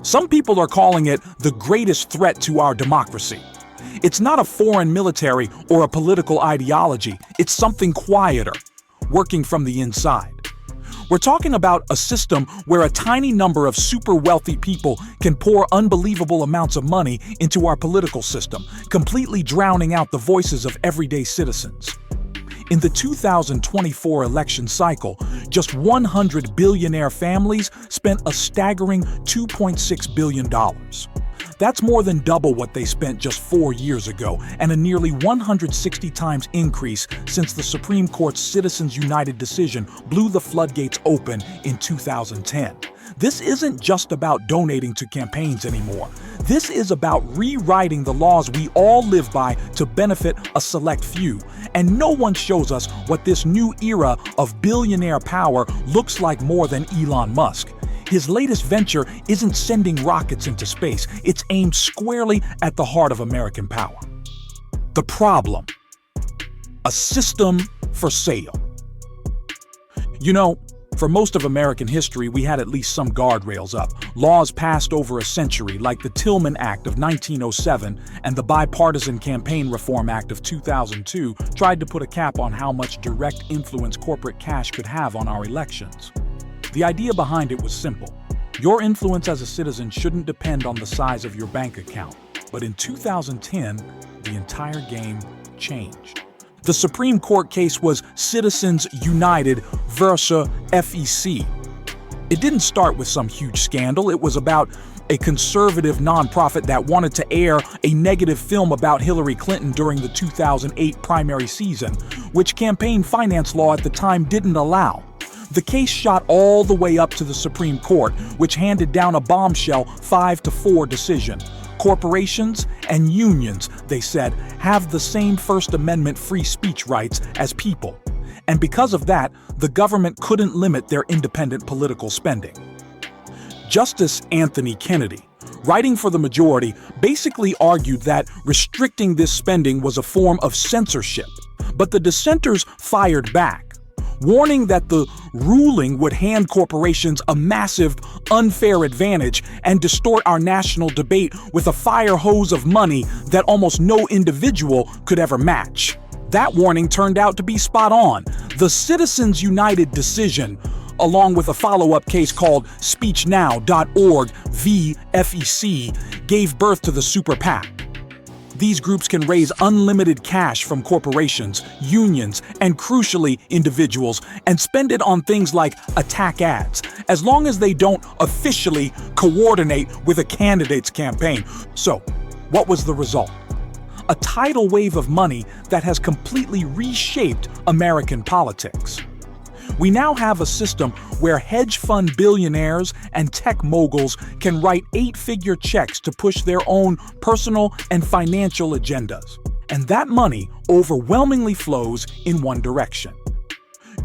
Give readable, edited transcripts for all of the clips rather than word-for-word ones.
Some people are calling it the greatest threat to our democracy. It's not a foreign military or a political ideology. It's something quieter, working from the inside. We're talking about a system where a tiny number of super wealthy people can pour unbelievable amounts of money into our political system, completely drowning out the voices of everyday citizens. In the 2024 election cycle, just 100 billionaire families spent a staggering $2.6 billion. That's more than double what they spent just 4 years ago, and a nearly 160 times increase since the Supreme Court's Citizens United decision blew the floodgates open in 2010. This isn't just about donating to campaigns anymore. This is about rewriting the laws we all live by to benefit a select few. And no one shows us what this new era of billionaire power looks like more than Elon Musk. His latest venture isn't sending rockets into space. It's aimed squarely at the heart of American power. The problem: a system for sale. You know, for most of American history, we had at least some guardrails up. Laws passed over a century, like the Tillman Act of 1907 and the Bipartisan Campaign Reform Act of 2002, tried to put a cap on how much direct influence corporate cash could have on our elections. The idea behind it was simple. Your influence as a citizen shouldn't depend on the size of your bank account. But in 2010, the entire game changed. The Supreme Court case was Citizens United versus FEC. It didn't start with some huge scandal. It was about a conservative nonprofit that wanted to air a negative film about Hillary Clinton during the 2008 primary season, which campaign finance law at the time didn't allow. The case shot all the way up to the Supreme Court, which handed down a bombshell 5-4 decision. Corporations and unions, they said, have the same First Amendment free speech rights as people. And because of that, the government couldn't limit their independent political spending. Justice Anthony Kennedy, writing for the majority, basically argued that restricting this spending was a form of censorship. But the dissenters fired back, warning that the ruling would hand corporations a massive, unfair advantage and distort our national debate with a fire hose of money that almost no individual could ever match. That warning turned out to be spot on. The Citizens United decision, along with a follow-up case called SpeechNow.org v. FEC, gave birth to the Super PAC. These groups can raise unlimited cash from corporations, unions, and crucially, individuals, and spend it on things like attack ads, as long as they don't officially coordinate with a candidate's campaign. So, what was the result? A tidal wave of money that has completely reshaped American politics. We now have a system where hedge fund billionaires and tech moguls can write 8-figure checks to push their own personal and financial agendas. And that money overwhelmingly flows in one direction.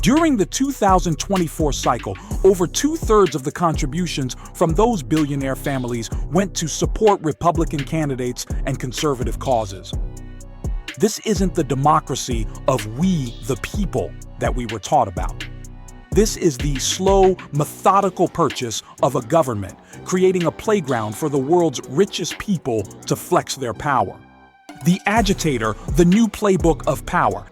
During the 2024 cycle, over 2/3 of the contributions from those billionaire families went to support Republican candidates and conservative causes. This isn't the democracy of we, the people, that we were taught about. This is the slow, methodical purchase of a government, creating a playground for the world's richest people to flex their power. The Agitator, the new playbook of power.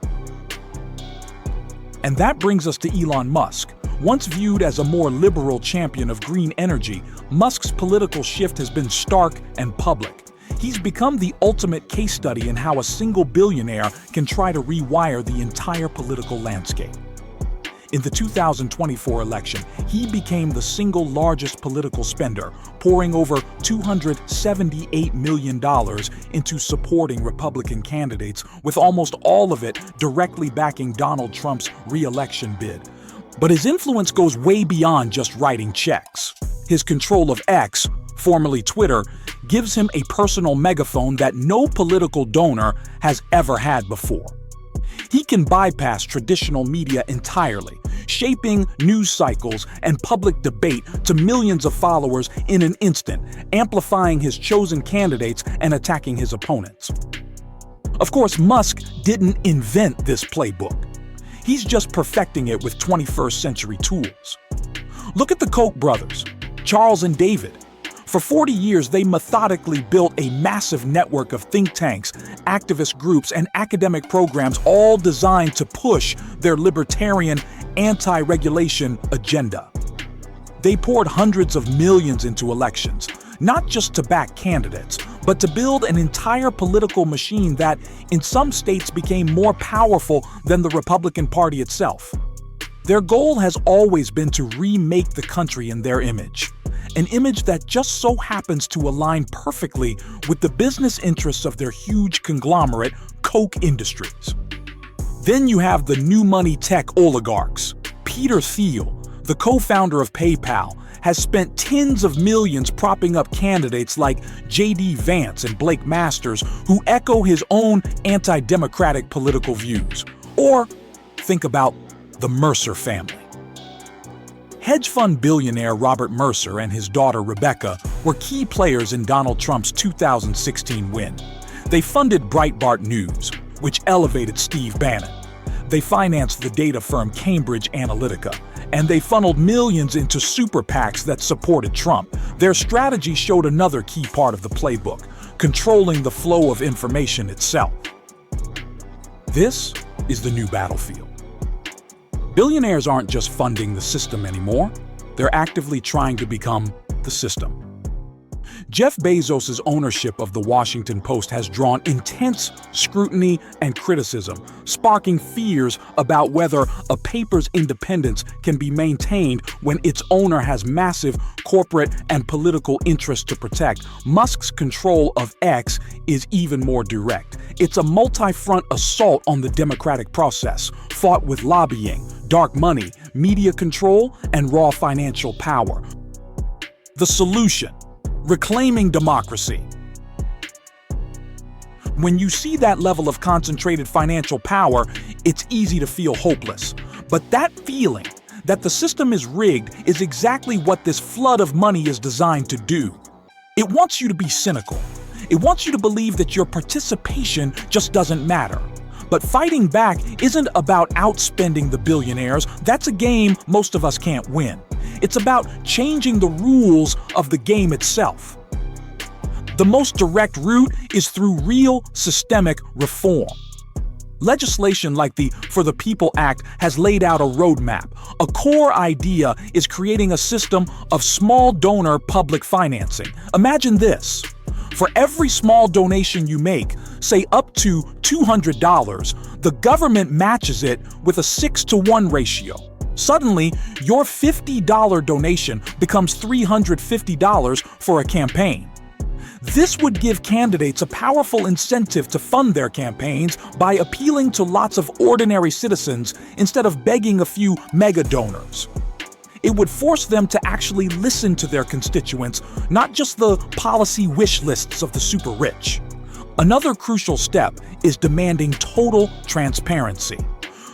And that brings us to Elon Musk. Once viewed as a more liberal champion of green energy, Musk's political shift has been stark and public. He's become the ultimate case study in how a single billionaire can try to rewire the entire political landscape. In the 2024 election, he became the single largest political spender, pouring over $278 million into supporting Republican candidates, with almost all of it directly backing Donald Trump's re-election bid. But his influence goes way beyond just writing checks. His control of X, formerly Twitter, gives him a personal megaphone that no political donor has ever had before. He can bypass traditional media entirely, shaping news cycles and public debate to millions of followers in an instant, amplifying his chosen candidates and attacking his opponents. Of course, Musk didn't invent this playbook. He's just perfecting it with 21st century tools. Look at the Koch brothers, Charles and David. For 40 years, they methodically built a massive network of think tanks, activist groups, and academic programs, all designed to push their libertarian, anti-regulation agenda. They poured hundreds of millions into elections, not just to back candidates, but to build an entire political machine that, in some states, became more powerful than the Republican Party itself. Their goal has always been to remake the country in their image, an image that just so happens to align perfectly with the business interests of their huge conglomerate, Koch Industries. Then you have the new money tech oligarchs. Peter Thiel, the co-founder of PayPal, has spent tens of millions propping up candidates like J.D. Vance and Blake Masters, who echo his own anti-democratic political views. Or think about the Mercer family. Hedge fund billionaire Robert Mercer and his daughter Rebecca were key players in Donald Trump's 2016 win. They funded Breitbart News, which elevated Steve Bannon. They financed the data firm Cambridge Analytica, and they funneled millions into super PACs that supported Trump. Their strategy showed another key part of the playbook, controlling the flow of information itself. This is the new battlefield. Billionaires aren't just funding the system anymore, they're actively trying to become the system. Jeff Bezos' ownership of The Washington Post has drawn intense scrutiny and criticism, sparking fears about whether a paper's independence can be maintained when its owner has massive corporate and political interests to protect. Musk's control of X is even more direct. It's a multi-front assault on the democratic process, fought with lobbying, dark money, media control, and raw financial power. The solution: reclaiming democracy. When you see that level of concentrated financial power, it's easy to feel hopeless. But that feeling that the system is rigged is exactly what this flood of money is designed to do. It wants you to be cynical. It wants you to believe that your participation just doesn't matter. But fighting back isn't about outspending the billionaires. That's a game most of us can't win. It's about changing the rules of the game itself. The most direct route is through real systemic reform. Legislation like the For the People Act has laid out a roadmap. A core idea is creating a system of small donor public financing. Imagine this. For every small donation you make, say up to $200, the government matches it with a 6-to-1 ratio. Suddenly, your $50 donation becomes $350 for a campaign. This would give candidates a powerful incentive to fund their campaigns by appealing to lots of ordinary citizens instead of begging a few mega donors. It would force them to actually listen to their constituents, not just the policy wish lists of the super rich. Another crucial step is demanding total transparency.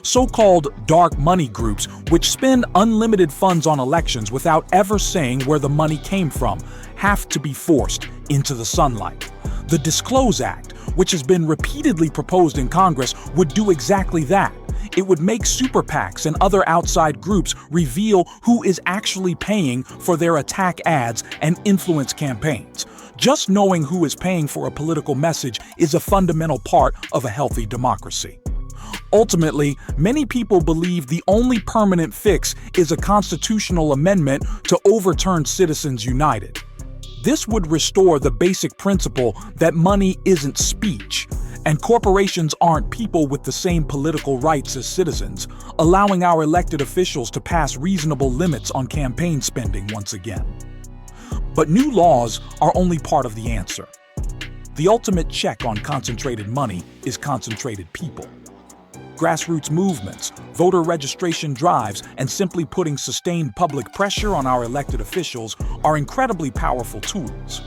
So-called dark money groups, which spend unlimited funds on elections without ever saying where the money came from, have to be forced into the sunlight. The Disclose Act, which has been repeatedly proposed in Congress, would do exactly that. It would make super PACs and other outside groups reveal who is actually paying for their attack ads and influence campaigns. Just knowing who is paying for a political message is a fundamental part of a healthy democracy. Ultimately, many people believe the only permanent fix is a constitutional amendment to overturn Citizens United. This would restore the basic principle that money isn't speech, and corporations aren't people with the same political rights as citizens, allowing our elected officials to pass reasonable limits on campaign spending once again. But new laws are only part of the answer. The ultimate check on concentrated money is concentrated people. Grassroots movements, voter registration drives, and simply putting sustained public pressure on our elected officials are incredibly powerful tools.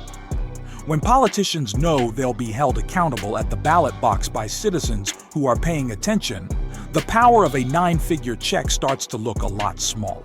When politicians know they'll be held accountable at the ballot box by citizens who are paying attention, the power of a 9-figure check starts to look a lot smaller.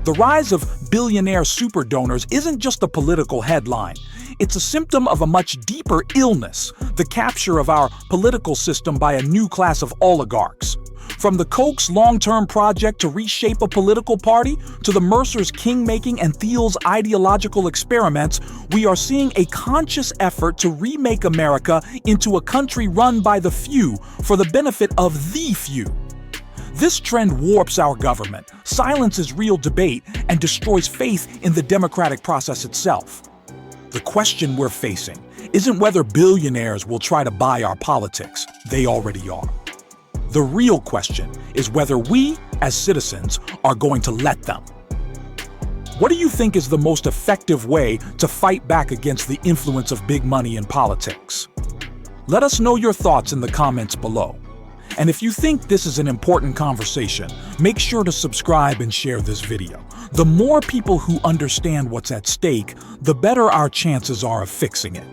The rise of billionaire super donors isn't just a political headline. It's a symptom of a much deeper illness, the capture of our political system by a new class of oligarchs. From the Koch's long-term project to reshape a political party, to the Mercer's king-making and Thiel's ideological experiments, we are seeing a conscious effort to remake America into a country run by the few for the benefit of the few. This trend warps our government, silences real debate, and destroys faith in the democratic process itself. The question we're facing isn't whether billionaires will try to buy our politics. They already are. The real question is whether we, as citizens, are going to let them. What do you think is the most effective way to fight back against the influence of big money in politics? Let us know your thoughts in the comments below. And if you think this is an important conversation, make sure to subscribe and share this video. The more people who understand what's at stake, the better our chances are of fixing it.